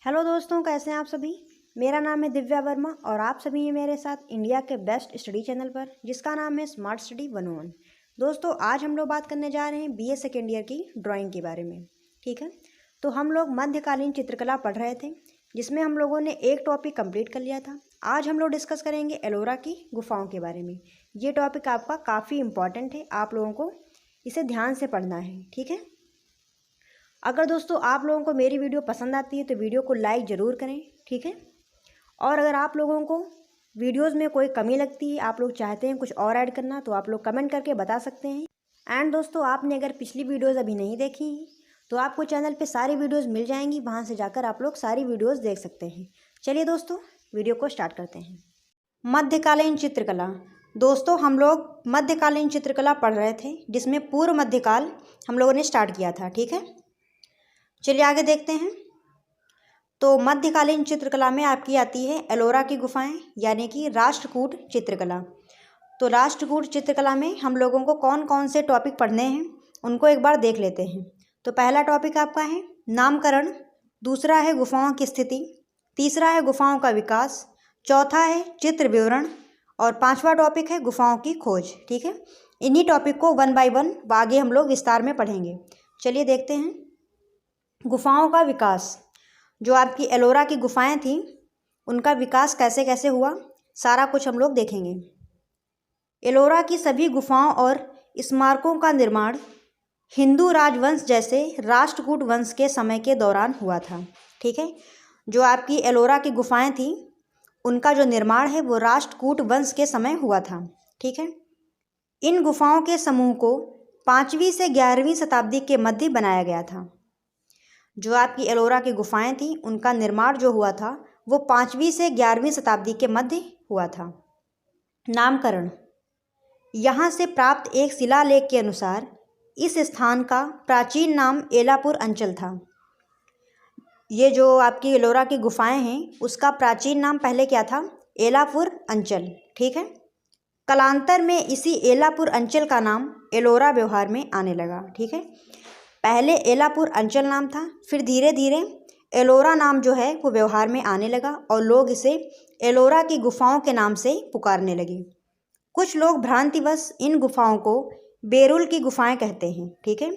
Hello दोस्तों, कैसे हैं आप सभी। मेरा नाम है दिव्या वर्मा और आप सभी हैं मेरे साथ इंडिया के बेस्ट स्टडी चैनल पर, जिसका नाम है स्मार्ट स्टडी 101। दोस्तों, आज हम लोग बात करने जा रहे हैं बीए सेकेंड ईयर की ड्राइंग के बारे में। ठीक है, तो हम लोग मध्यकालीन चित्रकला पढ़ रहे थे, जिसमें हम लोगों ने एक टॉपिक कंप्लीट कर लिया था। आज हम लोग डिस्कस करेंगे एलोरा की गुफाओं के बारे में। ये टॉपिक आपका काफ़ी इंपॉर्टेंट है, आप लोगों को इसे ध्यान से पढ़ना है। ठीक है, अगर दोस्तों आप लोगों को मेरी वीडियो पसंद आती है तो वीडियो को लाइक ज़रूर करें। ठीक है, और अगर आप लोगों को वीडियोस में कोई कमी लगती है, आप लोग चाहते हैं कुछ और ऐड करना, तो आप लोग कमेंट करके बता सकते हैं। एंड दोस्तों, आपने अगर पिछली वीडियोस अभी नहीं देखी हैं तो आपको चैनल पे सारी वीडियोस मिल जाएंगी, वहाँ से जाकर आप लोग सारी वीडियोस देख सकते हैं। चलिए दोस्तों, वीडियो को स्टार्ट करते हैं। मध्यकालीन चित्रकला। दोस्तों, हम लोग मध्यकालीन चित्रकला पढ़ रहे थे, जिसमें पूर्व मध्यकाल हम लोगों ने स्टार्ट किया था। ठीक है, चलिए आगे देखते हैं। तो मध्यकालीन चित्रकला में आपकी आती है एलोरा की गुफाएं, यानी कि राष्ट्रकूट चित्रकला। तो राष्ट्रकूट चित्रकला में हम लोगों को कौन कौन से टॉपिक पढ़ने हैं उनको एक बार देख लेते हैं। तो पहला टॉपिक आपका है नामकरण, दूसरा है गुफाओं की स्थिति, तीसरा है गुफाओं का विकास, चौथा है चित्र विवरण और पांचवा टॉपिक है गुफाओं की खोज। ठीक है, इन्हीं टॉपिक को वन बाय वन आगे हम लोग विस्तार में पढ़ेंगे। चलिए देखते हैं। गुफाओं का विकास। जो आपकी एलोरा की गुफाएं थीं, उनका विकास कैसे कैसे हुआ, सारा कुछ हम लोग देखेंगे। एलोरा की सभी गुफाओं और स्मारकों का निर्माण हिंदू राजवंश जैसे राष्ट्रकूट वंश के समय के दौरान हुआ था। ठीक है, जो आपकी एलोरा की गुफाएं थीं, उनका जो निर्माण है वो राष्ट्रकूट वंश के समय हुआ था। ठीक है, इन गुफाओं के समूह को 5वीं से 11वीं शताब्दी के मध्य बनाया गया था। जो आपकी एलोरा की गुफाएं थीं, उनका निर्माण जो हुआ था वो 5वीं से 11वीं शताब्दी के मध्य हुआ था। नामकरण। यहाँ से प्राप्त एक शिलालेख के अनुसार इस स्थान का प्राचीन नाम एलापुर अंचल था। ये जो आपकी एलोरा की गुफाएं हैं, उसका प्राचीन नाम पहले क्या था? एलापुर अंचल। ठीक है, कालांतर में इसी एलापुर अंचल का नाम एलोरा व्यवहार में आने लगा। ठीक है, पहले एलापुर अंचल नाम था, फिर धीरे धीरे एलोरा नाम जो है वो व्यवहार में आने लगा और लोग इसे एलोरा की गुफाओं के नाम से पुकारने लगे। कुछ लोग भ्रांतिवश इन गुफाओं को बेरुल की गुफाएं कहते हैं। ठीक है,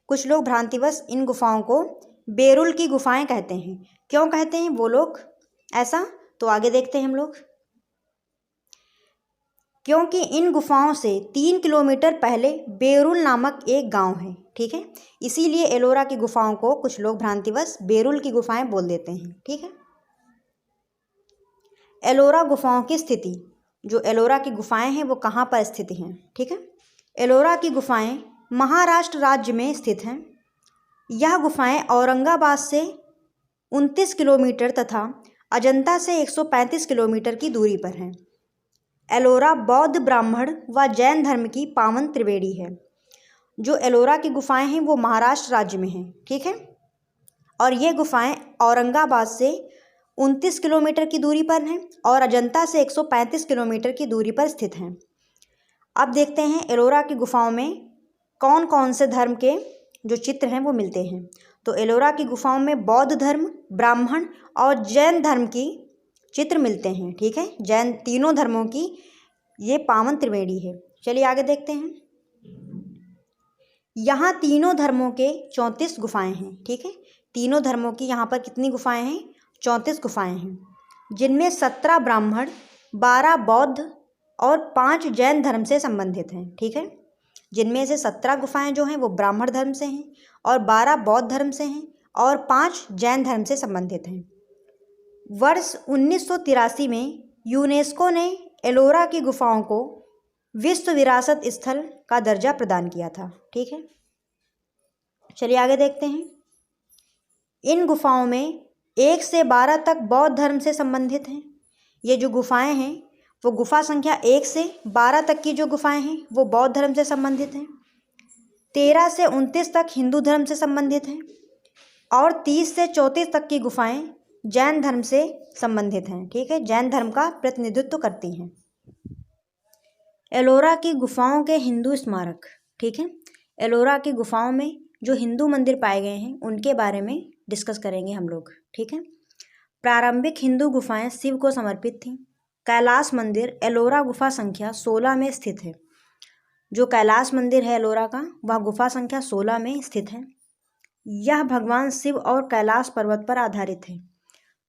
कुछ लोग भ्रांतिवश इन गुफाओं को बेरुल की गुफाएं कहते हैं। क्यों कहते हैं वो लोग ऐसा, तो आगे देखते हैं हम लोग। क्योंकि इन गुफाओं से 3 किलोमीटर पहले बेरुल नामक एक गांव है। ठीक है, इसीलिए एलोरा की गुफाओं को कुछ लोग भ्रांतिवश बेरुल की गुफाएं बोल देते हैं। ठीक है, एलोरा गुफाओं की स्थिति। जो एलोरा की गुफाएं हैं वो कहाँ पर स्थित हैं? ठीक है, एलोरा की गुफाएं महाराष्ट्र राज्य में स्थित हैं। यह गुफाएं औरंगाबाद से 29 किलोमीटर तथा अजंता से 135 किलोमीटर की दूरी पर हैं। एलोरा बौद्ध, ब्राह्मण व जैन धर्म की पावन त्रिवेणी है। जो एलोरा की गुफाएं हैं वो महाराष्ट्र राज्य में हैं। ठीक है, और ये गुफाएं औरंगाबाद से 29 किलोमीटर की दूरी पर हैं और अजंता से 135 किलोमीटर की दूरी पर स्थित हैं। अब देखते हैं एलोरा की गुफाओं में कौन कौन से धर्म के जो चित्र हैं वो मिलते हैं। तो एलोरा की गुफाओं में बौद्ध धर्म, ब्राह्मण और जैन धर्म की चित्र मिलते हैं। ठीक है, जैन तीनों धर्मों की ये पावन त्रिवेणी है। चलिए आगे देखते हैं। यहाँ तीनों धर्मों के 34 गुफाएं हैं। ठीक है, तीनों धर्मों की यहाँ पर कितनी गुफाएं हैं? 34 गुफाएं हैं, जिनमें 17 ब्राह्मण, 12 बौद्ध और 5 जैन धर्म से संबंधित हैं। ठीक है, जिनमें से 17 गुफाएं जो हैं वो ब्राह्मण धर्म से हैं और 12 बौद्ध धर्म से हैं और 5 जैन धर्म से संबंधित हैं। वर्ष 1983 में यूनेस्को ने एलोरा की गुफाओं को विश्व विरासत स्थल का दर्जा प्रदान किया था। ठीक है, चलिए आगे देखते हैं। इन गुफाओं में 1 से 12 तक बौद्ध धर्म से संबंधित हैं। ये जो गुफाएं हैं वो गुफा संख्या 1 से 12 तक की जो गुफाएं हैं वो बौद्ध धर्म से संबंधित हैं। 13 से 29 तक हिंदू धर्म से संबंधित हैं और 30 से 34 तक की गुफाएं जैन धर्म से संबंधित हैं। ठीक है, जैन धर्म का प्रतिनिधित्व करती हैं। एलोरा की गुफाओं के हिंदू स्मारक। ठीक है, एलोरा की गुफाओं में जो हिंदू मंदिर पाए गए हैं उनके बारे में डिस्कस करेंगे हम लोग। ठीक है, प्रारंभिक हिंदू गुफाएं शिव को समर्पित थीं। कैलाश मंदिर एलोरा गुफा संख्या 16 में स्थित है। जो कैलाश मंदिर है एलोरा का, वह गुफा संख्या 16 में स्थित है। यह भगवान शिव और कैलाश पर्वत पर आधारित है।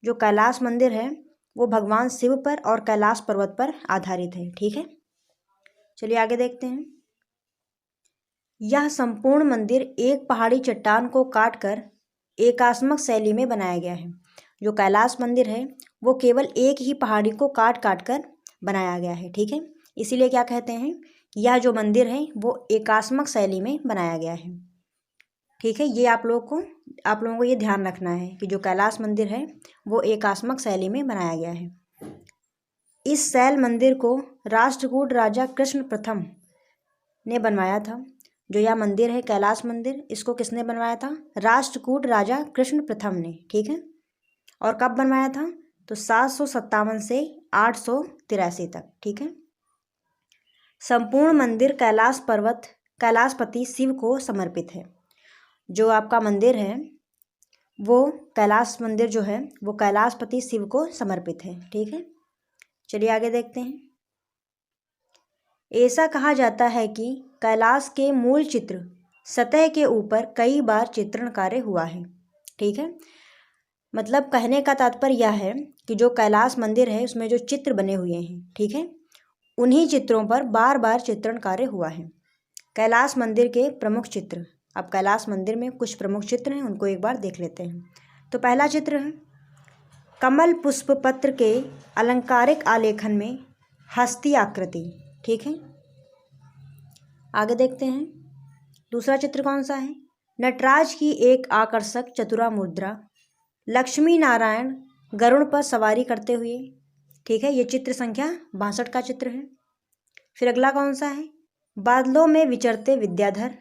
जो कैलाश मंदिर है वो भगवान शिव पर और कैलाश पर्वत पर आधारित है। ठीक है, चलिए आगे देखते हैं। यह संपूर्ण मंदिर एक पहाड़ी चट्टान को काटकर एकात्मक शैली में बनाया गया है। जो कैलाश मंदिर है वो केवल एक ही पहाड़ी को काट काट कर बनाया गया है। ठीक है, इसीलिए क्या कहते हैं, यह जो मंदिर है वो एकात्मक शैली में बनाया गया है। ठीक है, ये आप लोगों को ये ध्यान रखना है कि जो कैलाश मंदिर है वो एकात्मक शैली में बनाया गया है। इस शैल मंदिर को राष्ट्रकूट राजा कृष्ण प्रथम ने बनवाया था। जो यह मंदिर है कैलाश मंदिर, इसको किसने बनवाया था? राष्ट्रकूट राजा कृष्ण प्रथम ने। ठीक है, और कब बनवाया था? तो 757 से 883 तक। ठीक है, संपूर्ण मंदिर कैलाशपति शिव को समर्पित है। जो आपका मंदिर है वो कैलाश मंदिर जो है वो कैलाशपति शिव को समर्पित है। ठीक है, चलिए आगे देखते हैं। ऐसा कहा जाता है कि कैलाश के मूल चित्र सतह के ऊपर कई बार चित्रण कार्य हुआ है। ठीक है, मतलब कहने का तात्पर्य यह है कि जो कैलाश मंदिर है उसमें जो चित्र बने हुए हैं, ठीक है, उन्हीं चित्रों पर बार बार चित्रण कार्य हुआ है। कैलाश मंदिर के प्रमुख चित्र, अब कैलाश मंदिर में कुछ प्रमुख चित्र हैं, उनको एक बार देख लेते हैं। तो पहला चित्र है कमल पुष्प पत्र के अलंकारिक आलेखन में हस्ती आकृति। ठीक है, आगे देखते हैं। दूसरा चित्र कौन सा है? नटराज की एक आकर्षक चतुरा मुद्रा, लक्ष्मी नारायण गरुड़ पर सवारी करते हुए। ठीक है, ये चित्र संख्या 62 का चित्र है। फिर अगला कौन सा है? बादलों में विचरते विद्याधर।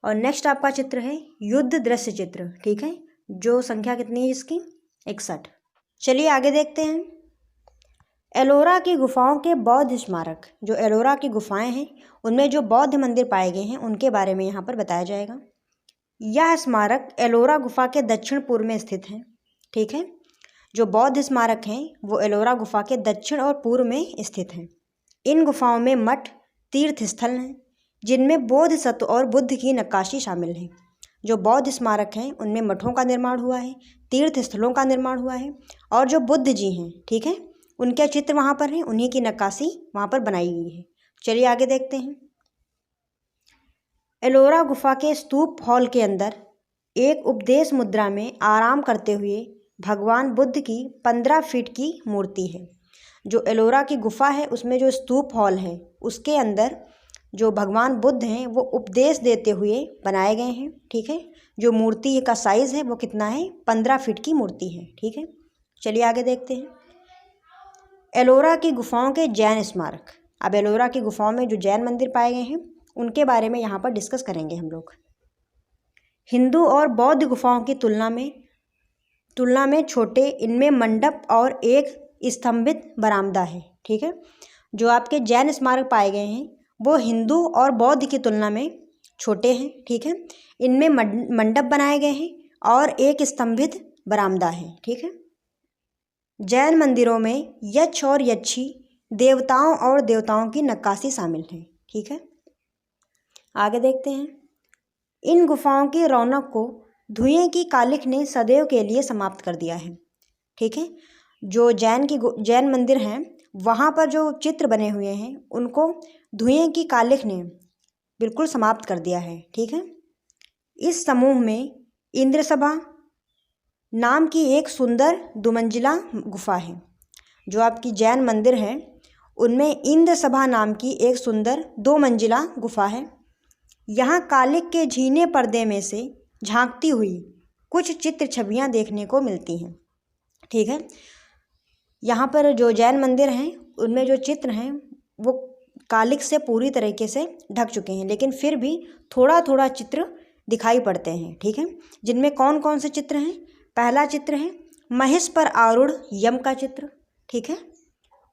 और नेक्स्ट आपका चित्र है युद्ध दृश्य चित्र। ठीक है, जो संख्या कितनी है इसकी? 61। चलिए आगे देखते हैं। एलोरा की गुफाओं के बौद्ध स्मारक, जो एलोरा की गुफाएं हैं उनमें जो बौद्ध मंदिर पाए गए हैं उनके बारे में यहाँ पर बताया जाएगा। यह स्मारक एलोरा गुफा के दक्षिण पूर्व में स्थित है। ठीक है, जो बौद्ध स्मारक हैं वो एलोरा गुफा के दक्षिण और पूर्व में स्थित हैं। इन गुफाओं में मठ, तीर्थ स्थल हैं जिनमें बोधिसत्व और बुद्ध की नक्काशी शामिल है। जो बौद्ध स्मारक हैं उनमें मठों का निर्माण हुआ है, तीर्थ स्थलों का निर्माण हुआ है, और जो बुद्ध जी हैं, ठीक है, उनके चित्र वहाँ पर हैं, उन्हीं की नक्काशी वहाँ पर बनाई गई है। चलिए आगे देखते हैं। एलोरा गुफा के स्तूप हॉल के अंदर एक उपदेश मुद्रा में आराम करते हुए भगवान बुद्ध की 15 फीट की मूर्ति है। जो एलोरा की गुफा है उसमें जो स्तूप हॉल है उसके अंदर जो भगवान बुद्ध हैं वो उपदेश देते हुए बनाए गए हैं। ठीक है, जो मूर्ति का साइज़ है वो कितना है? 15 फीट की मूर्ति है। ठीक है, चलिए आगे देखते हैं। एलोरा की गुफाओं के जैन स्मारक, अब एलोरा की गुफाओं में जो जैन मंदिर पाए गए हैं उनके बारे में यहाँ पर डिस्कस करेंगे हम लोग। हिंदू और बौद्ध गुफाओं की तुलना में छोटे, इनमें मंडप और एक स्तंभित बरामदा है। ठीक है, जो आपके जैन स्मारक पाए गए हैं वो हिंदू और बौद्ध की तुलना में छोटे हैं। ठीक है, इनमें मंडप बनाए गए हैं और एक स्तंभित बरामदा है। ठीक है, जैन मंदिरों में यक्ष और यक्षी देवताओं और देवताओं की नक्काशी शामिल है। ठीक है, आगे देखते हैं। इन गुफाओं की रौनक को धुएं की कालिख ने सदैव के लिए समाप्त कर दिया है। ठीक है, जो जैन मंदिर हैं वहाँ पर जो चित्र बने हुए हैं उनको धुएं की कालिख ने बिल्कुल समाप्त कर दिया है। ठीक है, इस समूह में इंद्रसभा नाम की एक सुंदर दुमंजिला गुफा है। जो आपकी जैन मंदिर है उनमें इंद्रसभा नाम की एक सुंदर 2 मंजिला गुफा है। यहाँ कालिख के झीने पर्दे में से झांकती हुई कुछ चित्र छवियाँ देखने को मिलती हैं। ठीक है, यहाँ पर जो जैन मंदिर हैं उनमें जो चित्र हैं वो कालिख से पूरी तरीके से ढक चुके हैं, लेकिन फिर भी थोड़ा थोड़ा चित्र दिखाई पड़ते हैं। ठीक है, जिनमें कौन कौन से चित्र हैं? पहला चित्र है महिष पर आरूढ़ यम का चित्र। ठीक है,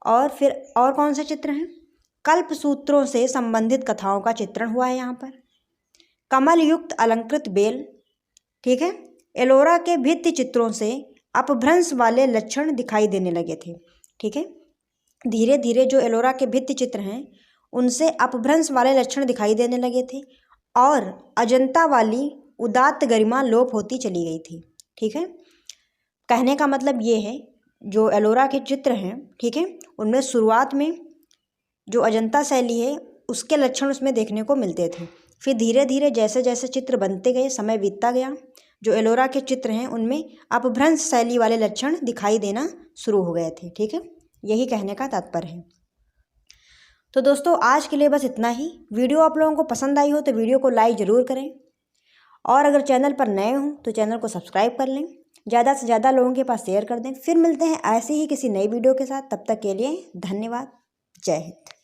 और फिर और कौन से चित्र हैं? कल्प सूत्रों से संबंधित कथाओं का चित्रण हुआ है यहाँ पर। कमल युक्त अलंकृत बेल। ठीक है, एलोरा के भित्ति चित्रों से अपभ्रंश वाले लक्षण दिखाई देने लगे थे। ठीक है, धीरे धीरे जो एलोरा के भित्ति चित्र हैं उनसे अपभ्रंश वाले लक्षण दिखाई देने लगे थे और अजंता वाली उदात्त गरिमा लोप होती चली गई थी। ठीक है, कहने का मतलब ये है जो एलोरा के चित्र हैं, ठीक है, उनमें शुरुआत में जो अजंता शैली है उसके लक्षण उसमें देखने को मिलते थे। फिर धीरे धीरे जैसे जैसे चित्र बनते गए, समय बीतता गया, जो एलोरा के चित्र हैं उनमें अपभ्रंश शैली वाले लक्षण दिखाई देना शुरू हो गए थे। ठीक है, यही कहने का तात्पर्य है। तो दोस्तों आज के लिए बस इतना ही। वीडियो आप लोगों को पसंद आई हो तो वीडियो को लाइक ज़रूर करें और अगर चैनल पर नए हों तो चैनल को सब्सक्राइब कर लें, ज़्यादा से ज़्यादा लोगों के पास शेयर कर दें। फिर मिलते हैं ऐसे ही किसी नई वीडियो के साथ, तब तक के लिए धन्यवाद। जय हिंद।